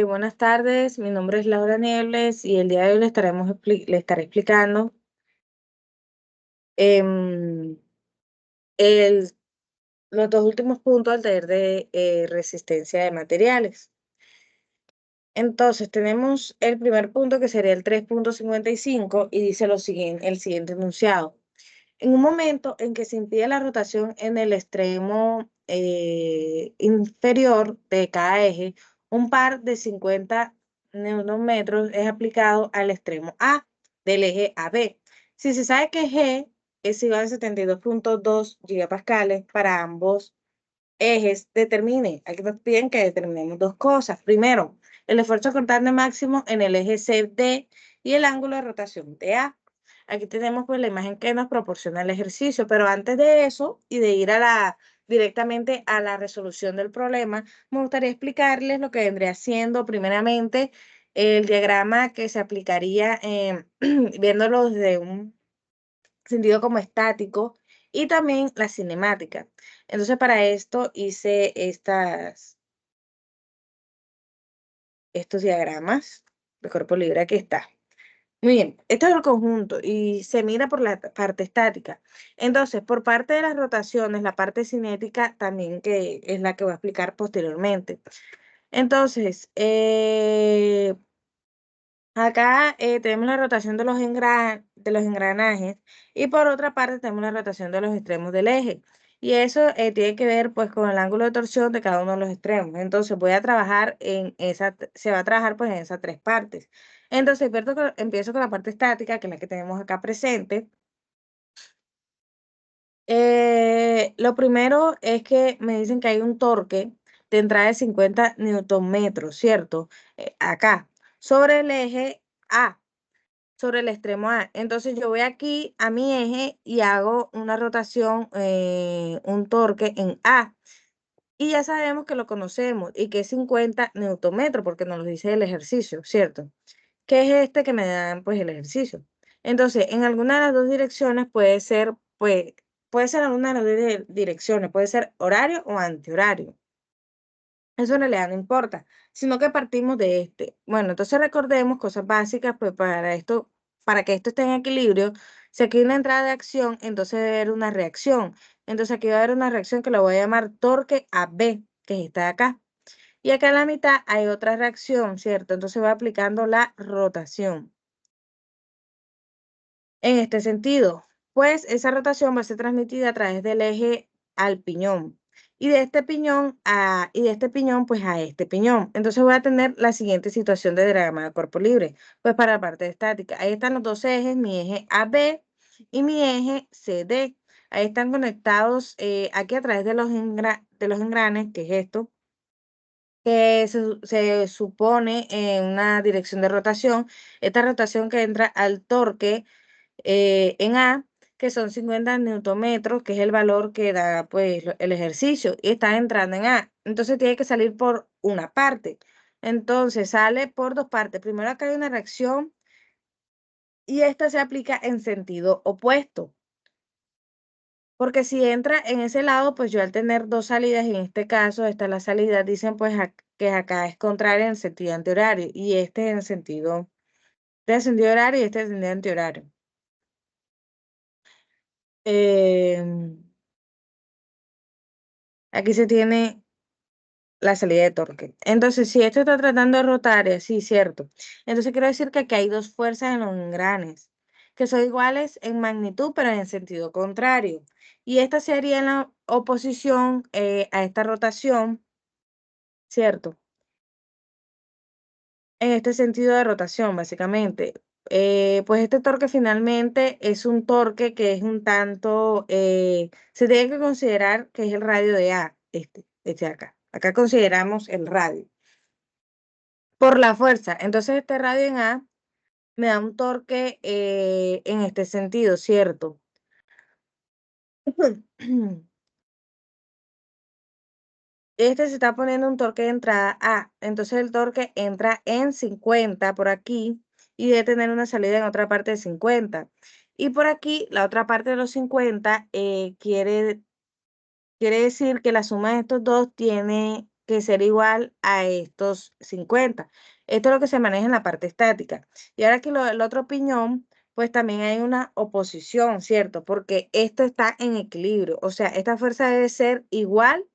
Buenas tardes, mi nombre es Laura Niebles y el día de hoy le estaré explicando em, el- los dos últimos puntos del taller de resistencia de materiales. Entonces, tenemos el primer punto que sería el 3.55 y dice el siguiente enunciado. En un momento en que se impide la rotación en el extremo inferior de cada eje, un par de 50 newtonmetros es aplicado al extremo A del eje AB. Si se sabe que G es igual a 72.2 gigapascales para ambos ejes, aquí nos piden que determinemos dos cosas. Primero, el esfuerzo cortante máximo en el eje CD y el ángulo de rotación de A. Aquí tenemos pues la imagen que nos proporciona el ejercicio, pero antes de eso y de ir directamente a la resolución del problema, me gustaría explicarles lo que vendría siendo primeramente el diagrama que se aplicaría viéndolo desde un sentido como estático y también la cinemática. Entonces, para esto hice estos diagramas de cuerpo libre. Aquí está. Muy bien, esto es el conjunto y se mira por la parte estática. Entonces, por parte de las rotaciones, la parte cinética también que es la que voy a explicar posteriormente. Entonces, acá tenemos la rotación de de los engranajes y por otra parte tenemos la rotación de los extremos del eje. Y eso tiene que ver pues con el ángulo de torsión de cada uno de los extremos. Entonces voy a trabajar se va a trabajar pues en esas tres partes. Entonces empiezo con la parte estática, que es la que tenemos acá presente. Lo primero es que me dicen que hay un torque de entrada de 50 newton metros, ¿cierto? Acá, sobre el eje A, sobre el extremo A. Entonces yo voy aquí a mi eje y hago una rotación, un torque en A. Y ya sabemos que lo conocemos y que es 50 newton porque nos lo dice el ejercicio, ¿cierto? Que es este que me dan pues el ejercicio. Entonces, en alguna de las dos direcciones puede ser alguna de las dos direcciones, puede ser horario o antihorario. Eso en realidad no importa, sino que partimos de este. Bueno, entonces recordemos cosas básicas, pues para que esto esté en equilibrio, si aquí hay una entrada de acción, entonces debe haber una reacción. Entonces aquí va a haber una reacción que la voy a llamar torque AB, que es esta de acá. Y acá en la mitad hay otra reacción, ¿cierto? Entonces va aplicando la rotación. En este sentido, pues esa rotación va a ser transmitida a través del eje al piñón y de este piñón pues a este piñón. Entonces voy a tener la siguiente situación de diagrama de cuerpo libre, pues para la parte estática. Ahí están los dos ejes, mi eje AB y mi eje CD. Ahí están conectados aquí a través de de los engranes, que es esto, que se supone en una dirección de rotación. Esta rotación que entra al torque en A, que son 50 newtonmetros, que es el valor que da pues el ejercicio, y está entrando en A. Entonces tiene que salir por una parte. Entonces sale por dos partes. Primero acá hay una reacción y esta se aplica en sentido opuesto. Porque si entra en ese lado, pues yo al tener dos salidas, y en este caso esta es la salida, dicen pues que acá es contraria en sentido antihorario y este en sentido horario y este en sentido antihorario. Aquí se tiene la salida de torque. Entonces, si esto está tratando de rotar, y así, ¿cierto? Entonces quiero decir que aquí hay dos fuerzas en los engranes, que son iguales en magnitud, pero en sentido contrario. Y esta sería en la oposición a esta rotación, ¿cierto? En este sentido de rotación, básicamente. Pues este torque finalmente es un torque que es un tanto, se tiene que considerar que es el radio de A, este de acá. Acá consideramos el radio. Por la fuerza. Entonces este radio en A me da un torque en este sentido, ¿cierto? Este se está poniendo un torque de entrada A, entonces el torque entra en 50 por aquí y debe tener una salida en otra parte de 50. Y por aquí, la otra parte de los 50 quiere decir que la suma de estos dos tiene que ser igual a estos 50. Esto es lo que se maneja en la parte estática. Y ahora aquí el otro piñón, pues también hay una oposición, ¿cierto? Porque esto está en equilibrio, o sea, esta fuerza debe ser igual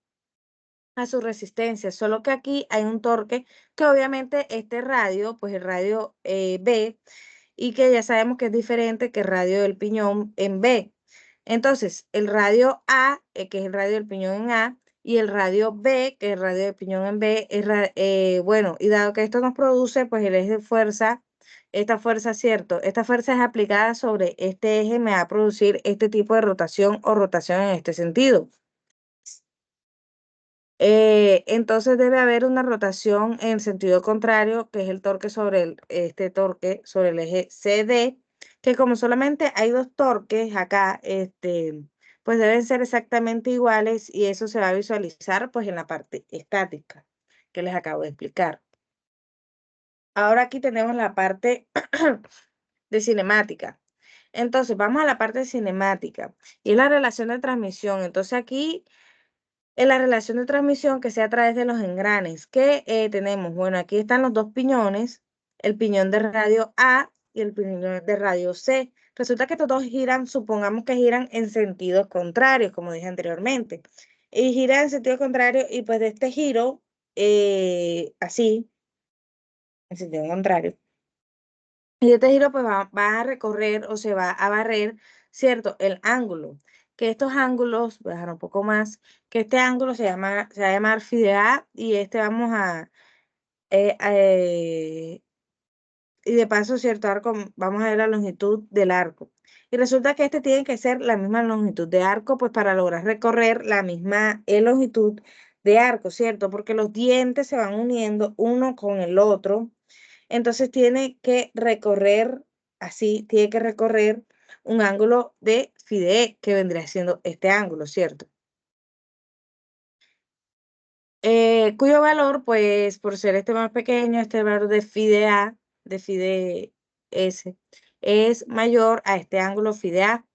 a su resistencia, solo que aquí hay un torque que obviamente este radio, pues el radio B, y que ya sabemos que es diferente que el radio del piñón en B. Entonces, el radio A, que es el radio del piñón en A, y el radio B, que es el radio del piñón en B, bueno, y dado que esto nos produce, pues el eje de fuerza, esta fuerza, ¿cierto? Esta fuerza es aplicada sobre este eje, me va a producir este tipo de rotación o rotación en este sentido. Entonces debe haber una rotación en sentido contrario, que es el torque sobre este torque sobre el eje CD, que como solamente hay dos torques acá, pues deben ser exactamente iguales y eso se va a visualizar pues en la parte estática que les acabo de explicar. Ahora aquí tenemos la parte de cinemática. Entonces vamos a la parte de cinemática y la relación de transmisión. Entonces aquí en la relación de transmisión que sea a través de los engranes que tenemos. Bueno, aquí están los dos piñones, el piñón de radio A y el piñón de radio C. Resulta que estos dos giran, supongamos que giran en sentidos contrarios, como dije anteriormente. Y giran en sentido contrario y pues de este giro, así, en sentido contrario. Y de este giro pues va a recorrer o se va a barrer, ¿cierto? El ángulo. Que estos ángulos, voy a dejar un poco más, que este ángulo se va a llamar phi de A y vamos y de paso, ¿cierto? Vamos a ver la longitud del arco. Y resulta que este tiene que ser la misma longitud de arco, pues para lograr recorrer la misma longitud de arco, ¿cierto? Porque los dientes se van uniendo uno con el otro. Entonces tiene que recorrer, así, tiene que recorrer un ángulo de phi de E, que vendría siendo este ángulo, ¿cierto? Cuyo valor, pues, por ser este más pequeño, este valor de phi de A, de phi de S, es mayor a este ángulo phi de A.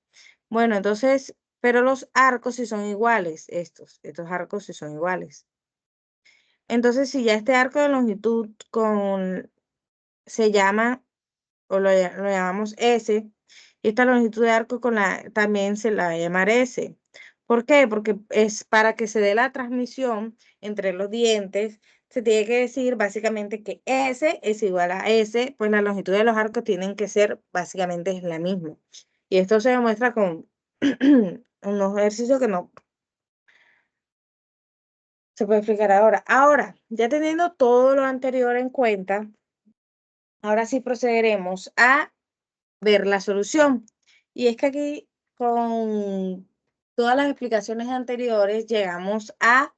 Bueno, entonces, pero los arcos sí son iguales, estos arcos sí son iguales. Entonces, si ya este arco de longitud se llama o lo llamamos S, y esta longitud de arco también se la va a llamar S. ¿Por qué? Porque es para que se dé la transmisión entre los dientes, se tiene que decir básicamente que S es igual a S, pues la longitud de los arcos tienen que ser básicamente la misma. Y esto se demuestra con unos ejercicios que no se puede explicar ahora. Ahora, ya teniendo todo lo anterior en cuenta, ahora sí procederemos a ver la solución. Y es que aquí, con todas las explicaciones anteriores, llegamos a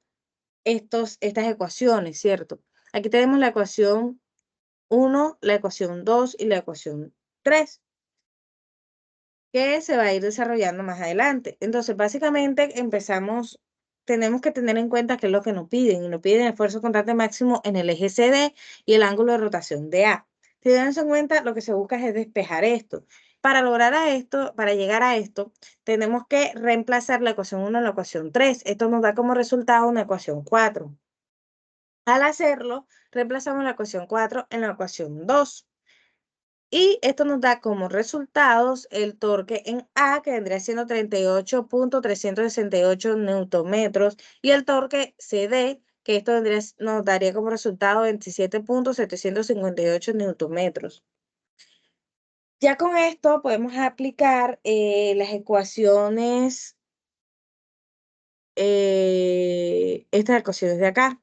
estas ecuaciones, ¿cierto? Aquí tenemos la ecuación 1, la ecuación 2 y la ecuación 3, que se va a ir desarrollando más adelante. Entonces, básicamente tenemos que tener en cuenta qué es lo que nos piden. Y nos piden esfuerzo constante máximo en el eje CD y el ángulo de rotación de A. Teniendo en cuenta, lo que se busca es despejar esto. Para lograr esto, para llegar a esto, tenemos que reemplazar la ecuación 1 en la ecuación 3. Esto nos da como resultado una ecuación 4. Al hacerlo, reemplazamos la ecuación 4 en la ecuación 2. Y esto nos da como resultados el torque en A, que vendría siendo 38.368 newtonmetros, y el torque CD, que nos daría como resultado 27.758 newtonmetros. Ya con esto podemos aplicar las ecuaciones, estas ecuaciones de acá.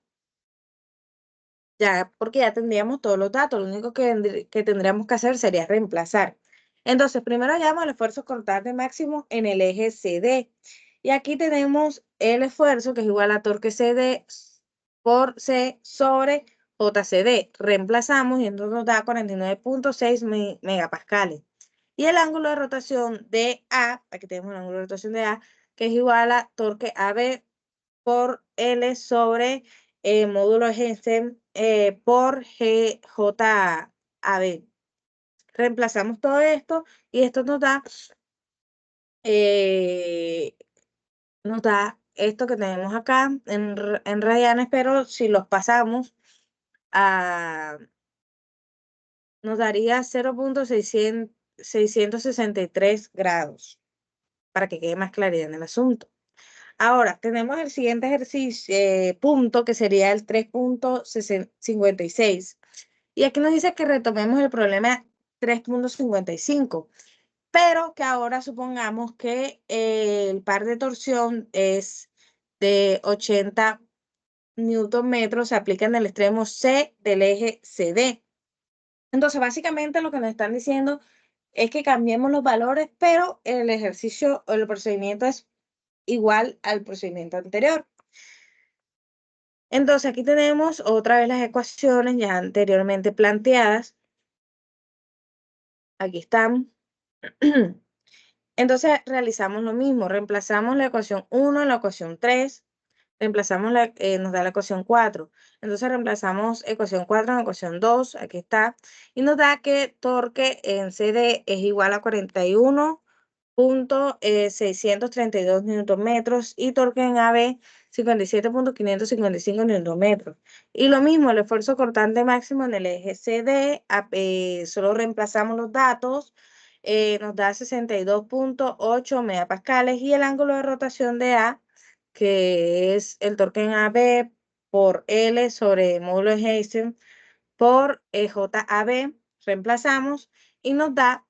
Ya, porque ya tendríamos todos los datos, lo único que tendríamos que hacer sería reemplazar. Entonces, primero hallamos el esfuerzo constante máximo en el eje CD. Y aquí tenemos el esfuerzo, que es igual a torque CD por C sobre JCD. Reemplazamos y entonces nos da 49.6 megapascales. Y el ángulo de rotación de A, aquí tenemos el ángulo de rotación de A, que es igual a torque AB por L sobre módulo Jensen por GJAB. Reemplazamos todo esto y esto eh, nos da esto que tenemos acá en radianes, pero si los pasamos nos daría 0.663 grados, para que quede más claridad en el asunto. Ahora, tenemos el siguiente ejercicio, punto, que sería el 3.56. Y aquí nos dice que retomemos el problema 3.55, pero que ahora supongamos que el par de torsión es de 80 newton metros, se aplica en el extremo C del eje CD. Entonces, básicamente lo que nos están diciendo es que cambiemos los valores, pero el ejercicio o el procedimiento es igual al procedimiento anterior. Entonces, aquí tenemos otra vez las ecuaciones ya anteriormente planteadas. Aquí están. Entonces, realizamos lo mismo. Reemplazamos la ecuación 1 en la ecuación 3. Reemplazamos nos da la ecuación 4. Entonces, reemplazamos ecuación 4 en ecuación 2. Aquí está. Y nos da que torque en CD es igual a 41.632 Nm y torque en AB 57.555 Nm. Y lo mismo, el esfuerzo cortante máximo en el eje CD, solo reemplazamos los datos, nos da 62.8 megapascales y el ángulo de rotación de A, que es el torque en AB por L sobre módulo de Heysen por JAB, reemplazamos y nos da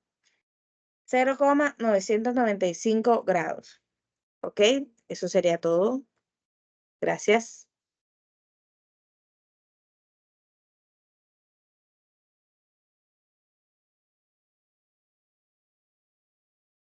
0,995 grados. ¿Ok? Eso sería todo. Gracias.